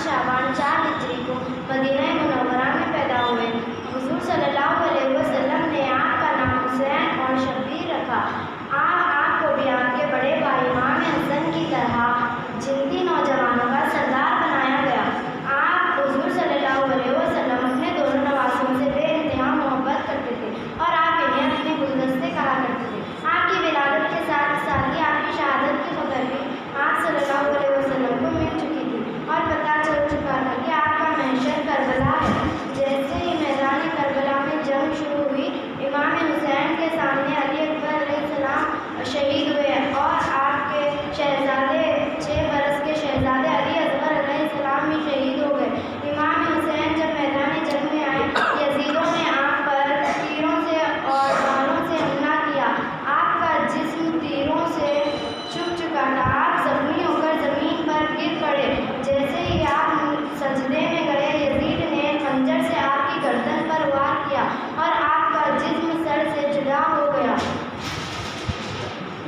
شعبان 4 ہجری کو مدینہ منورہ میں پیدا ہوئے۔ حضور صلی اللہ علیہ وسلم نے آپ کا نام حسین اور شبیر رکھا۔ آپ کو بھی آپ کے بڑے بھائی امام حسن کی طرح جنگی نوجوانوں کا سردار بنایا گیا۔ آپ حضور صلی اللہ علیہ وسلم اپنے دونوں نواسوں سے بے انتہا محبت کرتے تھے اور آپ انہیں اپنے گلدستے کہا کرتے تھے۔ آپ کی ولادت کے ساتھ ساتھ ہی آپ کی شہادت کی خبر بھی آپ صلی اللہ علیہ وسلم کو مل چکی تھی اور پتہ چل چکا تھا کہ آپ کا محشر کربلا ہے۔ جیسے ہی میدان کربلا میں جنگ شروع ہوئی، امام حسین کے سامنے علی اکبر علیہ السلام شہید ہوئے اور آپ کے شہزادے 6 برس کے شہزادے علی اصغر علیہ السلام بھی شہید ہو گئے۔ امام حسین جب میدان جنگ میں آئے، یزیدوں نے آپ پر تیروں سے اور بالوں سے حملہ کیا۔ آپ کا جسم تیروں سے چھپ چکا تھا۔ آپ زخمی ہو کر زمین پر گر پڑے۔ جیسے ہی آپ سجدے میں گئے، یزید نے خنجر سے آپ کی گردن پر وار کیا اور آپ کا جسم سر سے جدا ہو گیا۔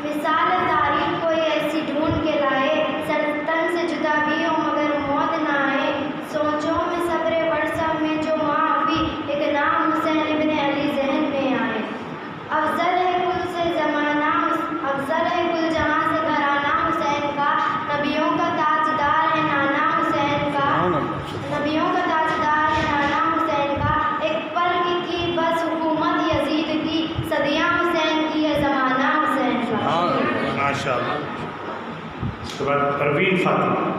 مثال تاریخ کوئی ایسی ڈھونڈ کے لائے، سر تن سے جدا بھی ہو مگر موت نہ آئے۔ سوچوں میں صبر ورثہ میں جو ماں ہوئی، ایک نام حسین ابن علی ذہن میں آئے۔ افضل ہے کل سے زمانہ، افضل ہے کل جہاں سے گھرانہ حسین کا، نبیوں کا تاجدار ہے نانا حسین کا، نبیوں کا تاجدار ہے نانا حسین کا۔ ایک پل کی تھی بس حکومت یزید کی، صدیاں حسین کی ہے زمانہ حسین کا۔ ماشاء اللہ۔ اس کے بعد پروین فاطمہ۔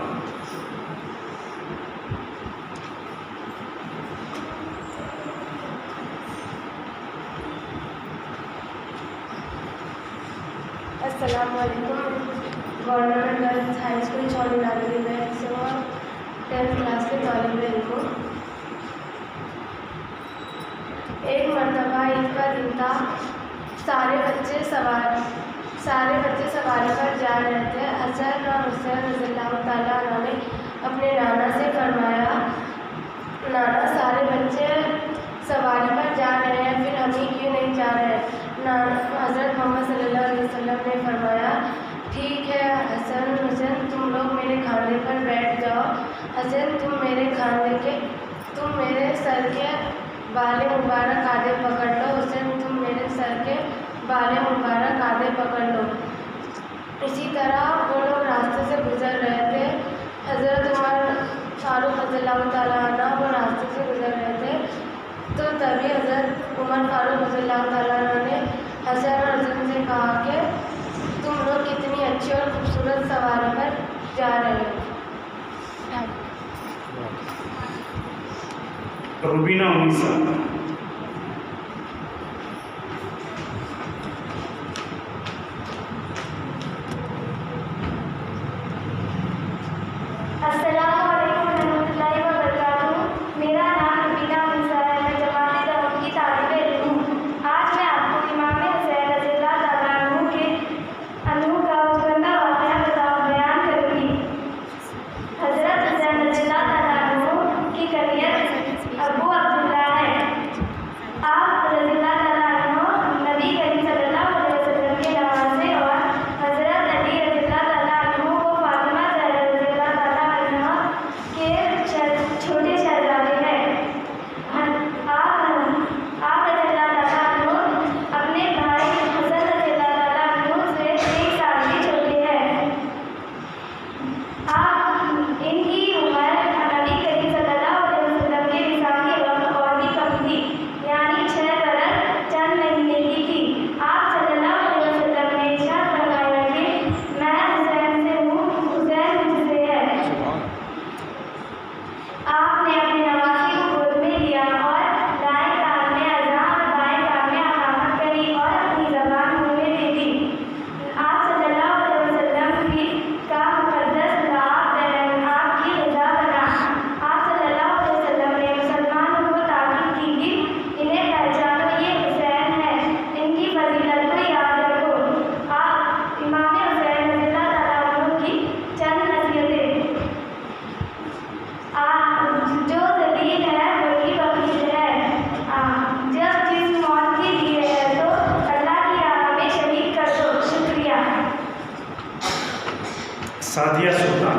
السلام علیکم۔ گورنمنٹ گرلز ہائی اسکول چوڑی ناگری میں سے اور 10th کلاس کے طالب علم ہوں۔ ایک مرتبہ عید کا دن تھا، سارے بچے سواری پر جا رہے تھے۔ حسن اور حسین رضی اللہ تعالیٰ عنہ نے اپنے نانا سے فرمایا، نانا سارے بچے سواری پر جا رہے ہیں، پھر ہم ہی کیوں نہیں جا رہے؟ حضرت محمد صلی اللہ علیہ وسلم نے فرمایا، ٹھیک ہے حسن حسین تم لوگ میرے کھانے پر بیٹھ جاؤ۔ حسن تم میرے سر کے بال مبارک آدھے پکڑ لو، حسین تم میرے سر کے بال مبارک آدھے پکڑ لو۔ اسی طرح وہ لوگ راستے سے گزر رہے تھے۔ حضرت عمر فاروق رضی اللہ تعالیٰ عنہ وہ راستے سے گزر رہے تھے، تو تبھی حضرت عمر فاروق رضی اللہ تعالیٰ عنہ نے حسن اور حسن سے کہا کہ تم لوگ کتنی اچھی اور خوبصورت سواری پر جا رہے ہو۔ روبینہ انیسہ۔ السلام علیکم ورحمۃ اللہ وبرکاتہ۔ میرا نام روبینہ انیسہ ہے، میں جماعت دعوت کی طالب علم ہوں۔ آج میں آپ کو امام حسین رضی اللہ تعالیٰ عنہ کا عجوبہ واقعہ بیان کروں گی۔ حضرت حسین رضی اللہ تعالیٰ عنہ کی کنیت ابو عبداللہ ہے۔ آپ رضی اللہ تعالیٰ عنہ نبی کریم صلی اللہ علیہ وسلم کے نواسے اور حضرت علی رضی اللہ تعالیٰ عنہ کو فاطمہ زہرا رضی اللہ تعالیٰ عنہ کے چھوٹے شہزادے ہیں۔ آپ رضی اللہ تعالیٰ عنہ اپنے بھائی حسن رضی اللہ تعالیٰ عنہ سے 1 سال بھی چھوٹے ہیں۔ ان کی عمر نبی کریم صلی اللہ علیہ وسلم کے وصال کے وقت اور بھی کم تھی، یعنی 6 برس چند مہینے کی تھی۔ آپ صلی اللہ علیہ وسلم نے ارشاد فرمایا کہ میں حسین سے ہوں، حسین مجھ سے ہے۔ آپ نے اپنے نواسے کو گود میں لیا اور دائیں کان میں اذان اور بائیں کان میں اقامت کری اور اپنی زبان منہ میں دے دی۔ آپ صلی اللہ علیہ وسلم کا مقدس لعاب آپ کی رضا بنا۔ آپ صلی اللہ علیہ وسلم نے مسلمانوں کو تاکید کی کہ انہیں پہچانو، یہ حسین ہے، ان کی فضیلت کو یاد رکھو۔ آپ امام حسین رضی اللہ تعالیٰ عنہ کی چند نصیحتیں۔ جو ذلیل ہے وہی بخیل ہے، جب جس موت کے لیے ہے تو اللہ کی راہ میں شہید کر دو۔ شکریہ۔ سعدیہ سلطان۔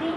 3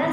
10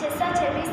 626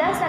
10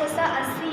680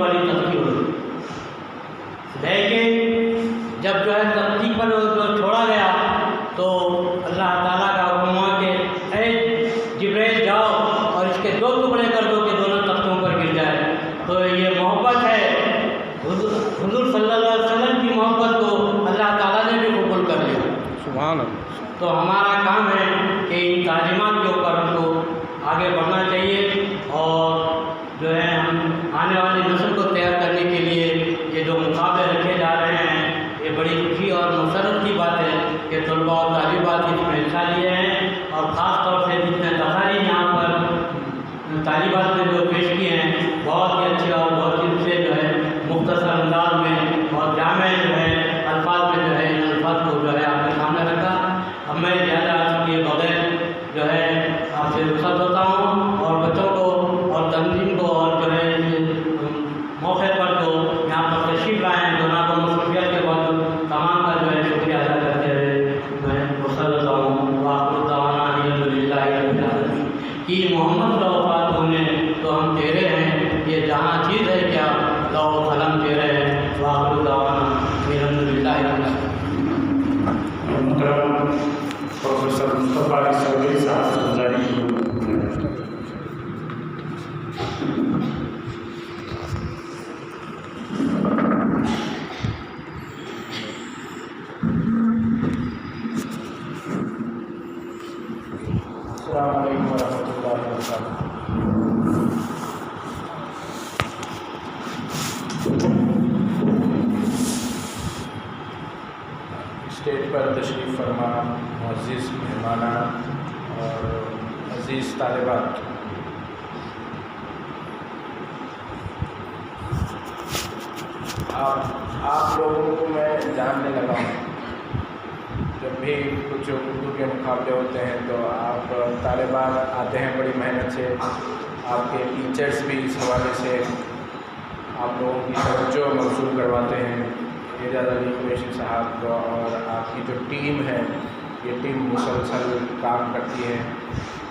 والی تختی ہوئی، لیکن جب جو ہے تختی پر جو چھوڑا گیا تو اللہ تعالیٰ کا حکم ہوا کہ اے جبرائیل جاؤ اور اس کے 2 ٹکڑے کر دو کہ دونوں تختوں پر گر جائے۔ تو یہ محبت ہے، حضور صلی اللہ علیہ وسلم کی محبت کو اللہ تعالیٰ نے بھی قبول کر لیا۔ سبحان اللہ۔ تو ہمارا کام ہے کہ ان تعلیمات کے اوپر ہم کو آگے بڑھنا چاہیے، اور جو ہے ہم آنے والی نسل کو تیار کرنے کے لیے یہ جو مقابلے رکھے جا رہے ہیں، یہ بڑی خوشی اور مسرت کی بات ہے کہ طلباء اور طالبات اس میں حصہ لیے ہیں، اور خاص طور سے جتنے تقاریر یہاں پر طالبات نے جو پیش کیے ہیں بہت ہی اچھے اور بہت ہی سے جو ہے مختصر انداز میں اور جامع جو ہے الفاظ میں جو ہے ان الفاظ کو جو ہے آپ کے سامنے رکھا۔ اب میں زیادہ عرض کیے بغیر جو ہے آپ سے رخصت ہوتا ہوں، اور بچوں کو اور تنظیم کو اور جو ہے موقع پر جو یہاں پر تشریف لائے ہیں دونوں کو مصروفیت کے بعد تمام کا جو ہے شکریہ ادا کرتے ہوئے میں وصل ہوتا ہوں۔ وآخر دعوانا الحمد للہ رب العالمین۔ کہ محمد کا وفات ہونے تو ہم تیرے ہیں، یہ جہاں چیز ہے کیا لو قلم تیرے ہیں۔ وآخر دعوانا الحمد للہ رب العالمین۔ محترم پروفیسر مصطفیٰ علی سروری صاحب سمجھائی کو السلام علیکم ورحمۃ اللہ وبرکاتہ۔ اسٹیج پر تشریف فرما معزز مہمانان اور عزیز طالبات، آپ لوگوں کو میں جاننے لگا ہوں۔ جب بھی کچھ اردو کے مقابلے ہوتے ہیں تو آپ طالبات آتے ہیں بڑی محنت سے، آپ کے ٹیچرز بھی اس حوالے سے آپ لوگوں کی توجہ مبذول کرواتے ہیں۔ اعجاز علی قریشی صاحب کو اور آپ کی جو ٹیم ہے، یہ ٹیم مسلسل کام کرتی ہے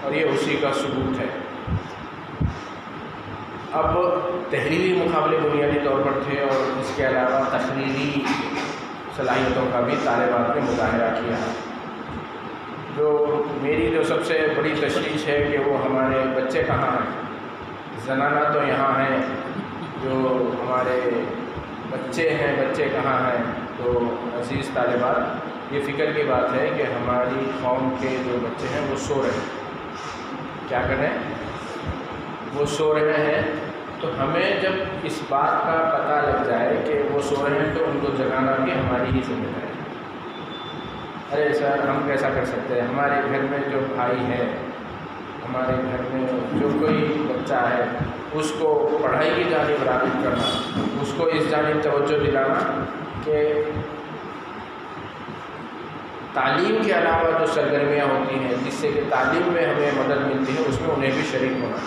اور یہ اسی کا ثبوت ہے۔ اب تحریری مقابلے بنیادی طور پر تھے، اور اس کے علاوہ تقریری صلاحیتوں کا بھی طالبات نے مظاہرہ کیا۔ میری جو سب سے بڑی تشویش ہے کہ وہ ہمارے بچے کہاں ہیں۔ زنانہ تو یہاں ہیں، جو ہمارے بچے ہیں بچے کہاں ہیں؟ تو عزیز طالبات، یہ فکر کی بات ہے کہ ہماری قوم کے جو بچے ہیں وہ سو رہے ہیں۔ کیا کریں؟ وہ سو رہے ہیں، تو ہمیں جب اس بات کا پتہ لگ جائے کہ وہ سو رہے ہیں تو ان کو جگانا بھی ہماری ہی ذمہ داری ہے۔ ارے سر ہم کیسا کر سکتے ہیں؟ ہمارے گھر میں جو بھائی ہے، ہمارے گھر میں جو کوئی بچہ ہے، اس کو پڑھائی کی جانب راغب کرنا، اس کو اس جانب توجہ دلانا کہ تعلیم کے علاوہ جو سرگرمیاں ہوتی ہیں جس سے کہ تعلیم میں ہمیں مدد ملتی ہے، اس میں انہیں بھی شریک ہونا۔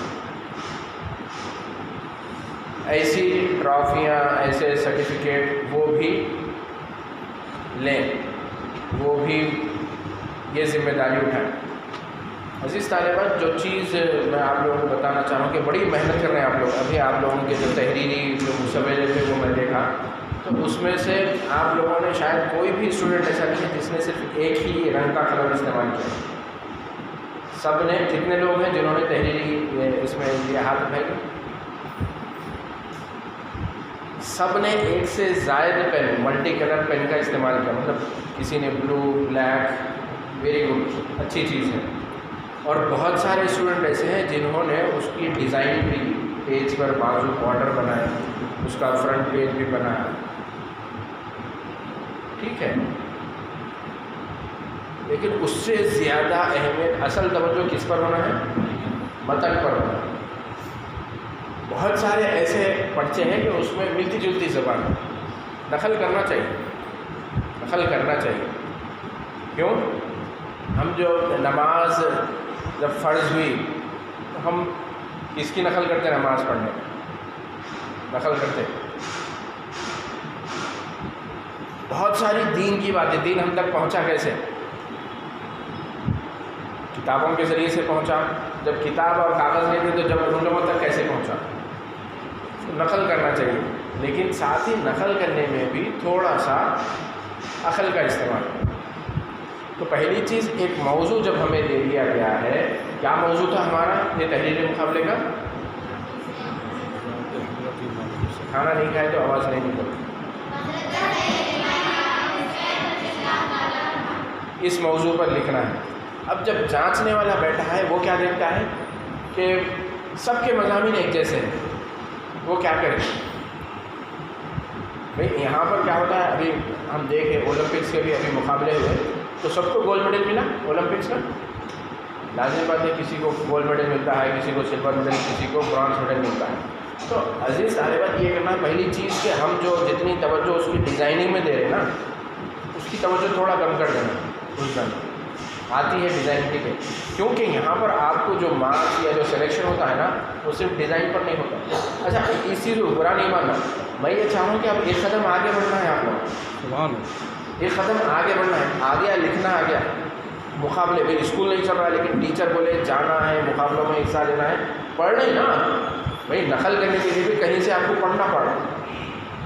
ایسی ٹرافیاں، ایسے سرٹیفکیٹ وہ بھی لیں، وہ بھی یہ ذمہ داری اٹھائیں۔ عزیز طالبات، جو چیز میں آپ لوگوں کو بتانا چاہوں کہ بڑی محنت کر رہے ہیں آپ لوگ۔ ابھی آپ لوگوں کے جو تحریری جو مسودے تھے وہ میں دیکھا، تو اس میں سے آپ لوگوں نے شاید کوئی بھی اسٹوڈنٹ ایسا نہیں ہے جس نے صرف ایک ہی رنگ کا قلم استعمال کیا۔ سب نے، کتنے لوگ ہیں جنہوں نے تحریری اس میں یہ ہاتھ اٹھائی؟ سب نے ایک سے زائد پین، ملٹی کلر پین کا استعمال کیا، مطلب کسی نے بلو، بلیک، ویری گڈ، اچھی چیز ہے۔ اور بہت سارے اسٹوڈنٹ ایسے ہیں جنہوں نے اس کی ڈیزائن بھی، پیج پر بازو بارڈر بنائے، اس کا فرنٹ پیج بھی بنایا، ٹھیک ہے۔ لیکن اس سے زیادہ اہمیت، اصل توجہ کس پر ہونا ہے؟ متن پر ہونا ہے۔ بہت سارے ایسے پرچے ہیں کہ اس میں ملتی جلتی زبان ہے، دخل کرنا چاہیے، دخل کرنا چاہیے۔ کیوں؟ ہم جو نماز جب فرض ہوئی تو ہم کس کی نقل کرتے ہیں؟ نماز پڑھنے نقل کرتے۔ بہت ساری دین کی باتیں، دین ہم تک پہنچا کیسے؟ کتابوں کے ذریعے سے پہنچا۔ جب کتاب اور کاغذ نہیں تھے تو جب ان لوگوں تک کیسے پہنچا؟ نقل کرنا چاہیے، لیکن ساتھ ہی نقل کرنے میں بھی تھوڑا سا عقل کا استعمال. تو پہلی چیز ایک موضوع جب ہمیں دے دیا گیا ہے، کیا موضوع تھا ہمارا یہ تحریری مقابلے کا؟ کھانا نہیں کھائے تو آواز نہیں نکلتی. اس موضوع پر لکھنا ہے. اب جب جانچنے والا بیٹھا ہے وہ کیا دیکھتا ہے کہ سب کے مضامین ایک جیسے ہیں، وہ کیا کرے؟ بھائی یہاں پر کیا ہوتا ہے، ابھی ہم دیکھیں اولمپکس کے بھی ابھی مقابلے ہوئے تو سب کو گولڈ میڈل ملا اولمپکس میں. لازمی بات ہے کسی کو گولڈ میڈل ملتا ہے، کسی کو سلور میڈل، کسی کو برانز میڈل ملتا ہے. تو عزیز طالبات یہ کرنا پہلی چیز کہ ہم جو جتنی توجہ اس کی ڈیزائننگ میں دے رہے ہیں نا، اس کی توجہ تھوڑا کم کر دینا. اس دن آتی ہے ڈیزائن ٹھیک ہے، کیونکہ یہاں پر آپ کو جو مارکس یا جو سلیکشن ہوتا ہے نا وہ صرف ڈیزائن پر نہیں ہوتا. اچھا اس چیز کو برا نہیں ماننا، میں یہ چاہ رہا ہوں کہ اب ایک قدم آگے بڑھنا ہے. آپ لوگ ایک قدم آگے بڑھنا ہے. آ گیا لکھنا، آ گیا مقابلے. بھائی اسکول نہیں چل رہا لیکن ٹیچر بولے جانا ہے مقابلوں میں حصہ لینا ہے، پڑھ نہیں نا بھائی. نقل کرنے کے لیے بھی کہیں سے آپ کو پڑھنا پڑا،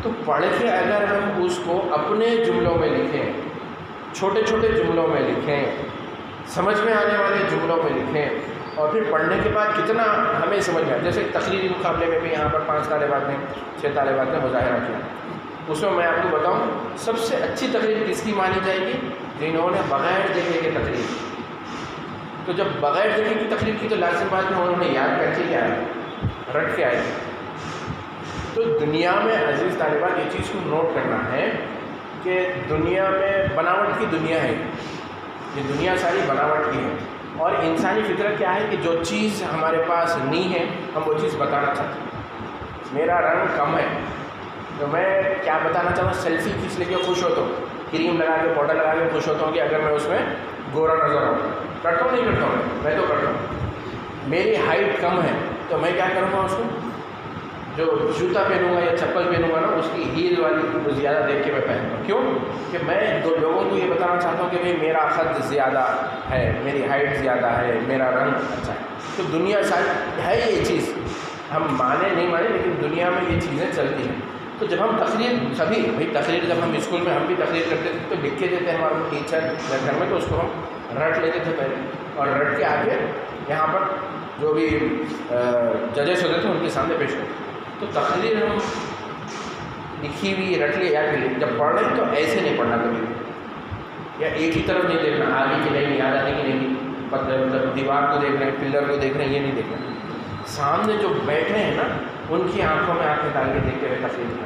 تو پڑھ کے اگر ہم اس کو اپنے جملوں میں لکھیں، چھوٹے چھوٹے جملوں میں لکھیں، سمجھ میں آنے والے جملوں میں لکھیں، اور پھر پڑھنے کے بعد کتنا ہمیں سمجھ میں آئے. جیسے تقریری مقابلے میں بھی یہاں پر 5 طالبات نے 6 طالبات نے مظاہرہ کیا. اس میں آپ کو بتاؤں سب سے اچھی تقریر کس کی مانی جائے گی؟ جنہوں نے بغیر دیکھے کی تقریر. تو جب بغیر دیکھے کی تقریر کی تو لازم بات ہے انہوں نے یاد کر کے کیا ہے، رٹ کے آئے. تو دنیا میں عزیز طالبات یہ چیز کو نوٹ کرنا ہے کہ دنیا میں بناوٹ کی دنیا ہے. یہ دنیا ساری بناوٹ کی ہے، اور انسانی فطرت کیا ہے کہ جو چیز ہمارے پاس نہیں ہے ہم وہ چیز بتانا چاہتے ہیں. میرا رنگ کم ہے تو میں کیا بتانا چاہتا ہوں، سیلفی کھینچ لے کے خوش ہوتا ہوں، کریم لگا کے پاؤڈر لگا کے خوش ہوتا ہوں کہ اگر میں اس میں گورا نظر آؤں. کرتا ہوں نہیں کرتا ہوں؟ میں تو کرتا ہوں. میری ہائٹ کم ہے تو میں کیا کروں گا، اس کو جو جوتا پہنوں گا یا چپل پہنوں گا نا اس کی ہیل والی وہ زیادہ دیکھ کے میں پہنوں گا. کیوں کہ میں دو لوگوں کو یہ بتانا چاہتا ہوں کہ بھائی میرا خط زیادہ ہے، میری ہائٹ زیادہ ہے، میرا رنگ اچھا ہے. تو دنیا ساری ہے یہ چیز، ہم مانے نہیں مانے لیکن دنیا میں یہ چیزیں چلتی ہیں. تو جب ہم تقریر سبھی بھائی تقریر جب ہم اسکول میں ہم بھی تقریر کرتے تھے تو لکھ کے دیتے ہیں ہمارے ٹیچر گھر میں، تو اس کو ہم رٹ لیتے تھے پہلے، اور رٹ کے آگے یہاں پر جو بھی ججز ہوتے تھے ان کے سامنے پیش کرتے. تو تقریر ہم لکھی ہوئی رٹ لی یاد کر لی. جب پڑھ رہے تو ایسے نہیں پڑھنا کبھی، یا ایک ہی طرف نہیں دیکھنا، آگے کی نہیں یاد آنے کی نہیں، مطلب دیوار کو دیکھ رہے ہیں پلر کو دیکھ رہے ہیں یہ نہیں دیکھنا. سامنے جو بیٹھے ہیں نا ان کی آنکھوں میں آنکھیں ڈال کے دیکھتے ہوئے تقریر کرنا.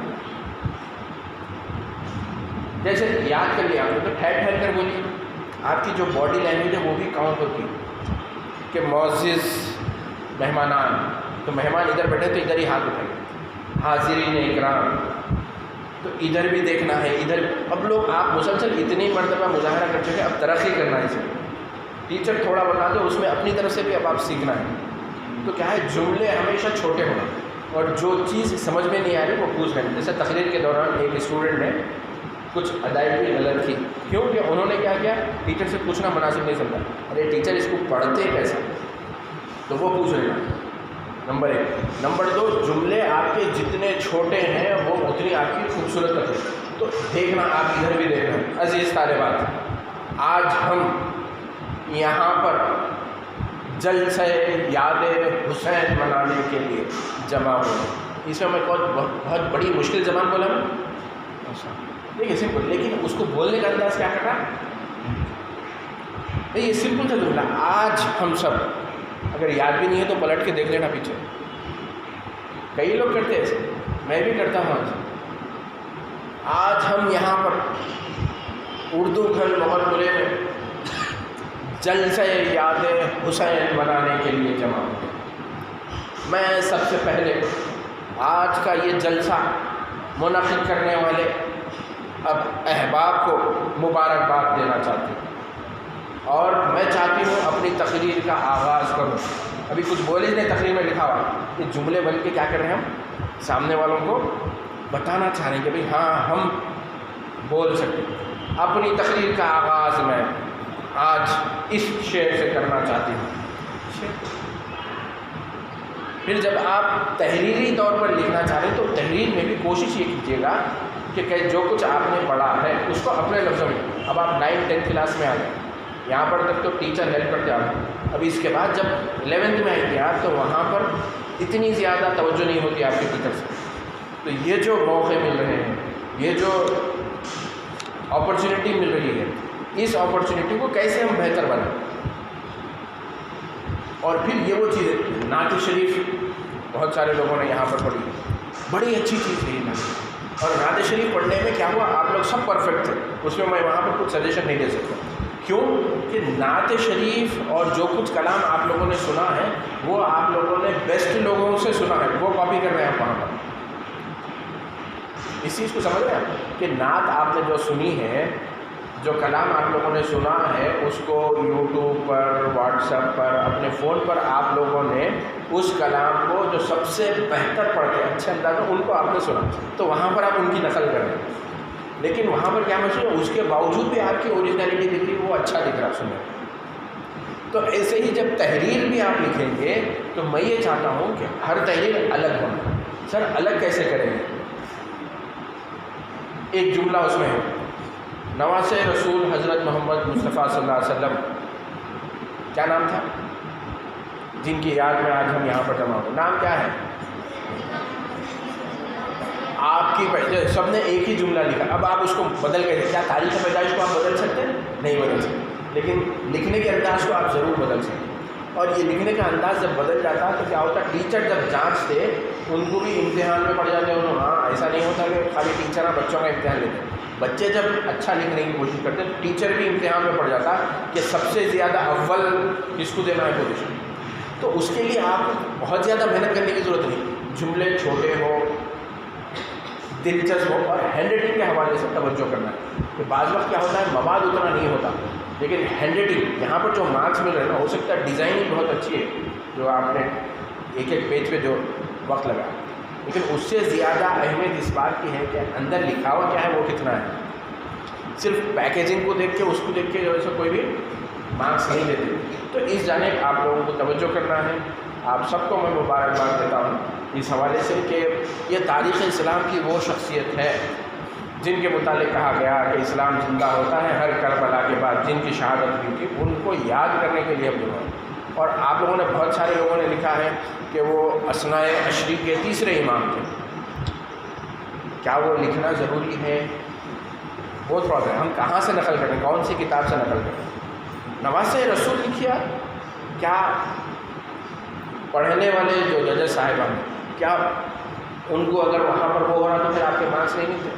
جیسے یاد کر لیا آپ نے تو ٹھہر ٹھہر کر بولیے. آپ کی جو باڈی لینگویج ہے وہ بھی کاؤنٹ ہوتی ہے کہ معزز مہمانان، تو مہمان ادھر بیٹھے تو ادھر ہی ہاتھ اٹھائیں گے. حاضرین اکرام تو ادھر بھی دیکھنا ہے ادھر. اب لوگ آپ مسلسل اتنی مرتبہ مظاہرہ کر چکے، اب ترقی کرنا ہے. اسے ٹیچر تھوڑا بتا دے اس میں اپنی طرف سے بھی اب آپ سیکھنا ہے. تو کیا ہے جملے ہمیشہ چھوٹے ہونا، اور جو چیز سمجھ میں نہیں آ رہی وہ پوچھ رہے ہیں. جیسے تقریر کے دوران ایک اسٹوڈنٹ نے کچھ ادائیگی غلط کی، کیوں کہ انہوں نے کیا کیا، ٹیچر سے پوچھنا مناسب نہیں سمجھا. ارے ٹیچر اس کو پڑھتے کیسا، تو وہ پوچھ رہے ہیں. نمبر 1. نمبر 2، جملے آپ کے جتنے چھوٹے ہیں وہ اتنی آپ کی خوبصورت ہے. تو دیکھنا آپ ادھر بھی دیکھنا. عزیز طالبات آج ہم یہاں پر جلسہ یاد حسین منانے کے لیے جمع ہوئے. اس میں میں بہت بڑی مشکل زبان بولا نا، دیکھیے سمپل، لیکن اس کو بولنے کا انداز کیا کرنا. یہ سمپل تھا جملہ. آج ہم سب، اگر یاد بھی نہیں ہے تو پلٹ کے دیکھ لینا پیچھے. کئی لوگ کرتے ہیں ایسے، میں بھی کرتا ہوں. آج ہم یہاں پر اردو گھر محمد میں جلسہ یاد حسین منانے کے لیے جمع ہوئے. میں سب سے پہلے آج کا یہ جلسہ منعقد کرنے والے اب احباب کو مبارکباد دینا چاہتی ہوں، اور میں چاہتی ہوں اپنی تقریر کا آغاز کروں. ابھی کچھ بولے نہیں تقریر میں لکھا ہوا، یہ جملے بن کے کیا کر رہے ہیں ہم سامنے والوں کو بتانا چاہ رہے ہیں کہ بھئی ہاں ہم بول سکتے. اپنی تقریر کا آغاز میں آج اس شعر سے کرنا چاہتی ہوں. پھر جب آپ تحریری طور پر لکھنا چاہ رہے ہیں تو تحریر میں بھی کوشش یہ کیجیے گا کہ جو کچھ آپ نے پڑھا ہے اس کو اپنے لفظوں میں. اب آپ 9th-10th کلاس میں آ گئے, یہاں پر تک تو ٹیچر ہیلپ کرتے آپ. اب اس کے بعد جب 11th میں آئیں گے آپ, تو وہاں پر اتنی زیادہ توجہ نہیں ہوتی آپ کے ٹیچر سے. تو یہ جو موقع مل رہے ہیں, یہ جو اپرچونیٹی مل رہی ہے, اس اپرچونیٹی کو کیسے ہم بہتر بنائیں. اور پھر یہ وہ چیز نعت شریف بہت سارے لوگوں نے یہاں پر پڑھی, بڑی اچھی چیز ہے یہ نعت. اور نعت شریف پڑھنے میں کیا ہوا, آپ لوگ سب پرفیکٹ تھے, اس میں وہاں پر کچھ سجیشن نہیں دے سکتا. کیوں کہ نعت شریف اور جو کچھ کلام آپ لوگوں نے سنا ہے وہ آپ لوگوں نے بیسٹ لوگوں سے سنا ہے, وہ کاپی کر رہے ہیں آپ وہاں پر. اس چیز کو سمجھ رہے ہیں کہ نعت آپ نے جو سنی ہے, جو کلام آپ لوگوں نے سنا ہے, اس کو یوٹیوب پر, واٹس ایپ پر, اپنے فون پر آپ لوگوں نے اس کلام کو جو سب سے بہتر پڑھتے ہیں اچھے انداز میں, ان کو آپ نے سنا, تو وہاں پر آپ ان کی نقل کر رہے ہیں. لیکن وہاں پر کیا مشہور ہے, اس کے باوجود بھی آپ کی اوریجنلٹی دکھ رہی, وہ اچھا دکھ رہا سنیں. تو ایسے ہی جب تحریر بھی آپ لکھیں گے تو میں یہ چاہتا ہوں کہ ہر تحریر الگ ہونا. سر الگ کیسے کریں گے؟ ایک جملہ اس میں ہے, نواز رسول حضرت محمد مصطفیٰ صلی اللہ علیہ وسلم, کیا نام تھا جن کی یاد میں آج ہم یہاں پر جمع ہوئے, نام کیا ہے؟ آپ کی سب نے ایک ہی جملہ لکھا. اب آپ اس کو بدل کے, کیا تاریخ پیدائش کو آپ بدل سکتے ہیں؟ نہیں بدل سکتے, لیکن لکھنے کے انداز کو آپ ضرور بدل سکتے. اور یہ لکھنے کا انداز جب بدل جاتا تو کیا ہوتا, ٹیچر جب جانچتے ان کو بھی امتحان میں پڑ جاتے ہیں. ہاں ایسا نہیں ہوتا کہ خالی ٹیچر بچوں کا امتحان لیتے ہیں. بچے جب اچھا لکھنے کی کوشش کرتے ہیں, ٹیچر بھی امتحان میں پڑ جاتا کہ سب سے زیادہ اول کس کو دینا ہے پوزیشن. تو اس کے لیے آپ کو بہت زیادہ محنت کرنے کی ضرورت نہیں. جملے چھوٹے ہو, دلچسپ ہو, اور ہینڈ رائٹنگ کے حوالے سے توجہ کرنا ہے. کہ بعض وقت کیا ہوتا ہے, مواد اتنا نہیں ہوتا, لیکن ہینڈ رائٹنگ یہاں پر جو مارکس مل رہے ہیں نا, ہو سکتا ہے ڈیزائننگ بہت اچھی ہے جو آپ نے ایک ایک پیج پہ جو وقت لگا, لیکن اس سے زیادہ اہمیت اس بات کی ہے کہ اندر لکھا ہوا کیا ہے, وہ کتنا ہے. صرف پیکیجنگ کو دیکھ کے, اس کو دیکھ کے جو ہے کوئی بھی مارکس نہیں دیتے. تو اس جانب آپ لوگوں کو توجہ کرنا ہے. آپ سب کو میں مبارکباد دیتا ہوں اس حوالے سے کہ یہ تاریخ اسلام کی وہ شخصیت ہے جن کے متعلق کہا گیا کہ اسلام زندہ ہوتا ہے ہر کربلا کے بعد جن کی شہادت ہوئی تھی, ان کو یاد کرنے کے لیے ہم لوگ. اور آپ لوگوں نے, بہت سارے لوگوں نے لکھا ہے کہ وہ اثناء عشری کے تیسرے امام تھے. کیا وہ لکھنا ضروری ہے؟ بہت پرابلم ہے. ہم کہاں سے نقل کریں, کون سی کتاب سے نقل کریں؟ نواز رسول لکھیا, کیا پڑھنے والے جو ججز صاحبان کیا ان کو اگر وہاں پر وہ ہو رہا تو پھر آپ کے مارکس نہیں ملتے؟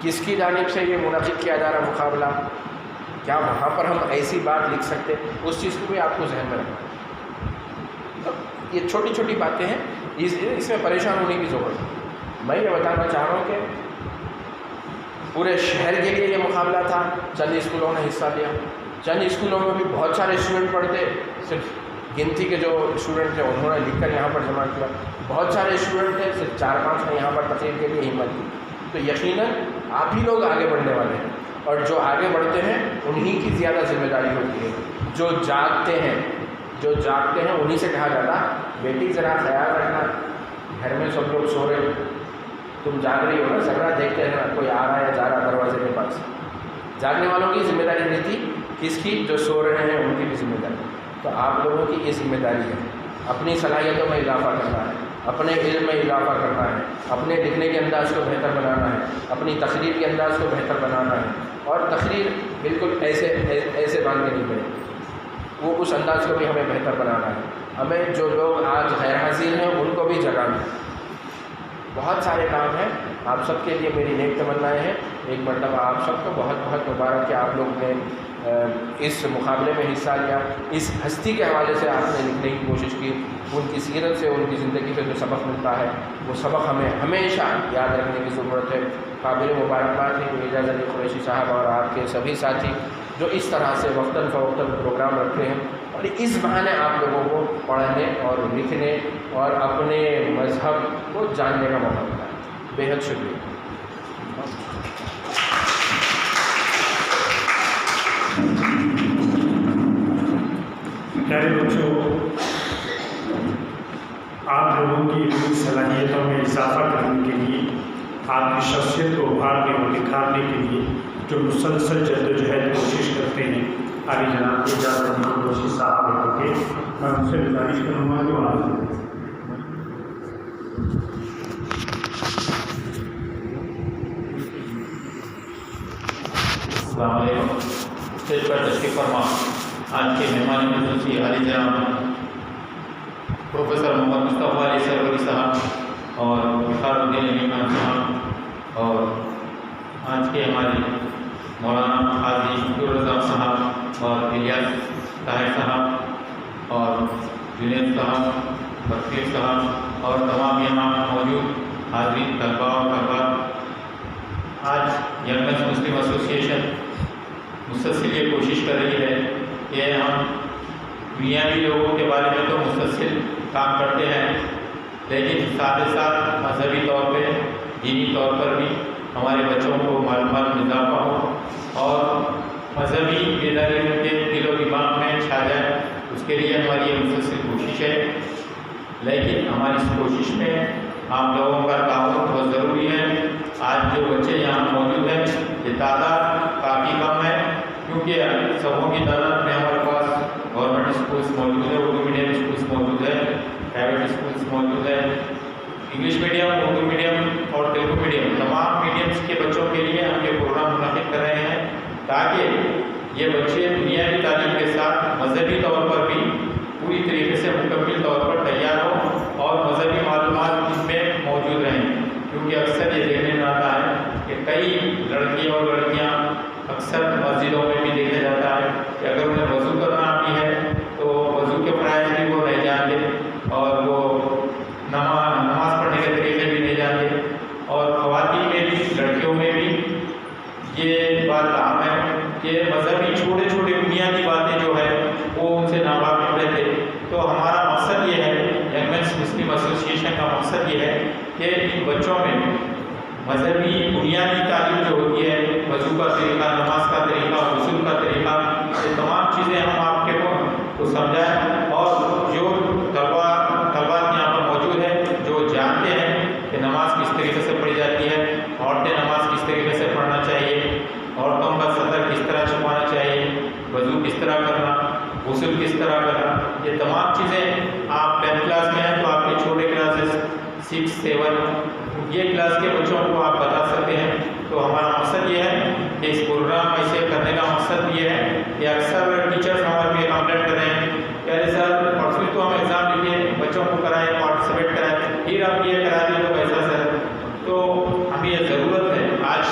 کس کی جانب سے یہ منعقد کیا جا رہا مقابلہ, کیا وہاں پر ہم ایسی بات لکھ سکتے؟ اس چیز کو بھی آپ کو ذہن میں رکھنا. یہ چھوٹی چھوٹی باتیں ہیں, اس میں پریشان ہونے کی ضرورت ہے. میں یہ بتانا چاہ رہا ہوں کہ پورے شہر کے لیے یہ مقابلہ تھا. چند اسکولوں نے حصہ لیا, چند اسکولوں میں بھی بہت سارے اسٹوڈنٹ پڑھتے, صرف گنتی کے جو اسٹوڈنٹ تھے انہوں نے لکھ کر یہاں پر جمع کیا. بہت سارے اسٹوڈنٹ تھے, صرف 4-5 نے یہاں پر تقریر کے لیے ہمت کی. تو یقیناً آپ ہی لوگ آگے بڑھنے والے ہیں, اور جو آگے بڑھتے ہیں انہی کی زیادہ ذمہ داری ہوتی ہے. جو جاگتے ہیں انہی سے کہا جاتا بیٹی ذرا خیال رکھنا, گھر میں سب لوگ سو رہے, تم جاگ رہی ہو نا, ذرا دیکھتے رہنا کوئی آ رہا ہے جا رہا دروازے کے پاس. جاگنے والوں کی ذمہ داری نہیں تھی, کس کی؟ جو سو رہے ہیں ان کی بھی ذمہ داری. تو آپ لوگوں کی یہ ذمہ داری ہے اپنی صلاحیتوں میں اضافہ کرنا ہے, اپنے علم میں اضافہ کرنا ہے, اپنے لکھنے کے انداز کو بہتر بنانا ہے, اپنی تقریر کے انداز کو بہتر بنانا ہے. اور تقریر بالکل ایسے باندھ کے نہیں پڑے, وہ اس انداز کو بھی ہمیں بہتر بنانا ہے. ہمیں جو لوگ آج غیر حاضر ہیں ان کو بھی جگانا ہے. بہت سارے کام ہیں. آپ سب کے لیے میری نیک تمنائیں ہیں. ایک مرتبہ آپ سب کو بہت بہت مبارک کہ آپ لوگ نے اس مقابلے میں حصہ لیا. اس ہستی کے حوالے سے آپ نے لکھنے کی کوشش کی, ان کی سیرت سے, ان کی زندگی سے جو سبق ملتا ہے وہ سبق ہمیں ہمیشہ یاد رکھنے کی ضرورت ہے. قابل مبارکباد ہے کہ اعجاز علی قریشی صاحب اور آپ کے سبھی ساتھی جو اس طرح سے وقتاً فوقتاً پروگرام رکھتے ہیں, اور اس بہانے آپ لوگوں کو پڑھنے اور لکھنے اور اپنے مذہب کو جاننے کا موقع ملتا ہے. بے حد شکریہ. پیارے بچوں, آپ کی شخصیت کو ابھارنے اور نکھارنے کے لیے جو مسلسل جدوجہد کوشش کرتے ہیں، عالی جناب کے اجازت دوشی صاحب لے کر کے میں ان سے گزارش کروں گا کہ وہاں سے السلام علیکم۔ اسٹیج پر تشریف فرما آج کے مہمان خصوصی عالی جناب پروفیسر محمد مصطفیٰ علی سرور صاحب اور وقار الدین علی خان صاحب، اور آج کے ہمارے مولانا قاضی عبد الرزاق صاحب اور الیاس طاہر صاحب اور جنید صاحب، بخیر صاحب اور تمام یہاں موجود حاضرین طلباء اور طلبات۔ آج ینگمینز مسلم ایسوسیشن مسلسل یہ کوشش کر رہی ہے کہ ہم دنیاوی لوگوں کے بارے میں تو مسلسل کام کرتے ہیں، لیکن ساتھ ساتھ مذہبی طور پہ، دینی طور پر بھی ہمارے بچوں کو معلومات میں اضافہ ہو اور مذہبی بیداری ان کے دل و دماغ میں چھا جائے، اس کے لیے ہماری یہ مسلسل کوشش ہے۔ لیکن ہماری اس کوشش میں آپ لوگوں کا تعاون بہت ضروری ہے۔ آج جو بچے یہاں موجود ہیں یہ تعداد کافی کم ہے، کیونکہ سبوں کی تعداد میں ہمارے پاس گورنمنٹ اسکولس موجود ہے، اردو میڈیم اسکولس موجود ہے، پرائیویٹ اسکولس موجود ہے، انگلش میڈیم، اردو میڈیم اور تیلگو میڈیم، تمام میڈیمس کے بچوں کے لیے ہم یہ پروگرام منعقد کر رہے ہیں تاکہ یہ بچے دنیاوی تعلیم کے ساتھ مذہبی طور پر بھی پوری طریقے سے مکمل طور پر تیار ہوں اور مذہبی معلومات ان میں موجود رہیں، کیونکہ اکثر یہ دیکھنے میں آتا ہے کہ کئی لڑکے اور لڑکیاں اکثر مسجدوں میں بھی دیکھا جاتا ہے کہ اگر انہیں وضو کرنا آتی ہے تو وضو کے فرائض بھی وہ نہیں جانتے اور وہ نماز پڑھنے کے طریقے بھی نہیں جانتے، اور خواتین میں بھی، لڑکیوں میں بھی یہ بات عام ہے کہ مذہبی چھوٹے چھوٹے بنیادی باتیں جو ہے وہ ان سے ناواقف رہتے۔ تو ہمارا مقصد یہ ہے، ینگمینز مسلم ایسوسیشن کا مقصد یہ ہے کہ ان بچوں میں مذہبی بنیادی تعلیم جو ہوتی ہے، وضو کا طریقہ، نماز کا طریقہ، غسل کا طریقہ، یہ تمام چیزیں ہم آپ کے کو سمجھائیں، اور جو طلبات یہاں پر موجود ہیں جو جانتے ہیں کہ نماز کس طریقے سے پڑھی جاتی ہے، عورتیں نماز کس طریقے سے پڑھنا چاہیے، عورتوں کا سطر کس طرح چھپانا چاہیے، وضو کس طرح کرنا، غسل کس طرح کرنا، یہ تمام چیزیں آپ 10th کلاس میں ہیں تو آپ کے چھوٹے کلاسز 6, 7 یہ کلاس کے بچوں کو آپ بتا سکتے ہیں۔ تو ہمارا مقصد یہ ہے کہ اس پروگرام ایسے کرنے کا مقصد یہ ہے کہ اکثر ٹیچرز ہمارے لیے کمپلینٹ کر رہے ہیں کہ ارے سر پرسوں تو ہم ایگزام لکھے، بچوں کو کرائیں، پارٹیسپیٹ کرائیں، پھر آپ یہ کرا دیں تو کیسا سر؟ تو ہمیں یہ ضرورت ہے، آج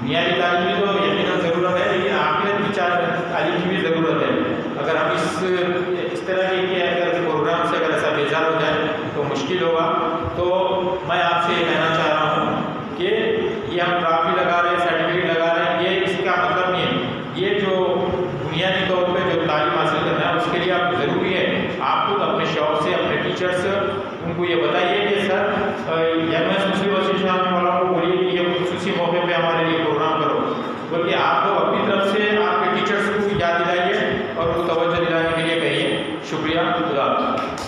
دنیاوی تعلیم کی تو یقیناً ضرورت ہے، لیکن آخرت کی تعلیم کی بھی ضرورت ہے۔ اگر ہم اس طرح کے اگر پروگرام سے اگر ایسا بیزار ہو جائے تو مشکل ہوگا۔ تو میں آپ سے یہ کہنا چاہ رہا ہوں کہ یہ ہم ٹرافی لگا رہے ہیں، سرٹیفکیٹ لگا رہے ہیں، یہ اس کا مطلب نہیں ہے۔ یہ جو بنیادی طور پہ جو تعلیم حاصل کرنا ہے اس کے لیے آپ کو ضروری ہے آپ خود اپنے شوق سے، اپنے ٹیچرس ان کو یہ بتائیے کہ سر ینگمینز مسلم ایسوسیشن والوں کو بولیے کہ یہ خصوصی موقع پہ ہمارے لیے پروگرام کرو، بلکہ آپ کو اپنی طرف سے آپ کے ٹیچرس کو یاد دلائیے اور وہ توجہ دلانے کے لیے کہیے۔ شکریہ، خدا حافظ۔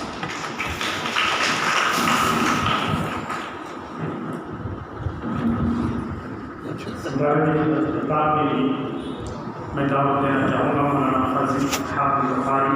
میں دعوت دینا چاہوں گا مولانا قاضی حافظ بخاری